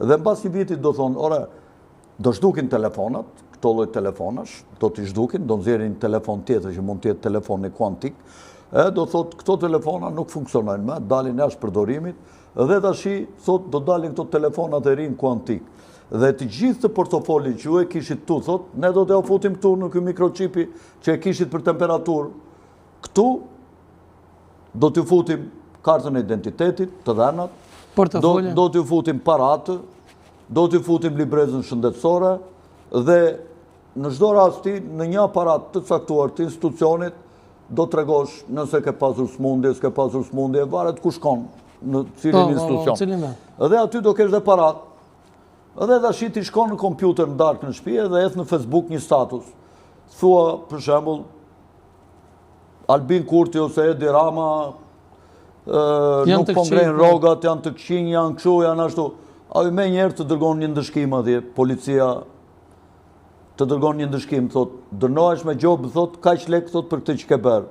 Dhe në pas një vitit do thonë, ore, do shdukin telefonat, këto lloj telefonash, do t'i shdukin, do nxjerrin telefon tjetër që mund t'jetë telefoni kuantik, do thotë këto telefona nuk funksionojnë më, dalin jashtë përdorimit, dhe tashi thot do dalin këto telefonat e rinë kuantik. Dhe të gjithë të portofolin që ju e kishit tu, thot, ne do t'ja futim këtu në ky mikroqipi që e kishit për temperaturë. Këtu do t'ju futim kartën e identitetit, të dhënat, do t'ju futim paratë, do t'ju futim librezën shëndetësore dhe në çdo rasti në një aparat të caktuar të institucionit do t'tregosh nëse ke pasur smundje, s'ke pasur smundje, varet ku shkon në cilin institucion. Dhe aty do kesh dhe parat. Dhe tash ti shkon në kompjuter në darkë në shtëpi dhe eth në Facebook një status. Thua për shembull Albin Kurti ose Edi Rama nuk po ngrenë rrogat, janë të këqinj, janë kështu, janë ashtu. Ai më njëherë të dërgon një ndëshkim atje, policia të dërgon një ndëshkim, thot, dënohesh me gjobë, thot, kaq lek, thot, për këtë që ke bërë.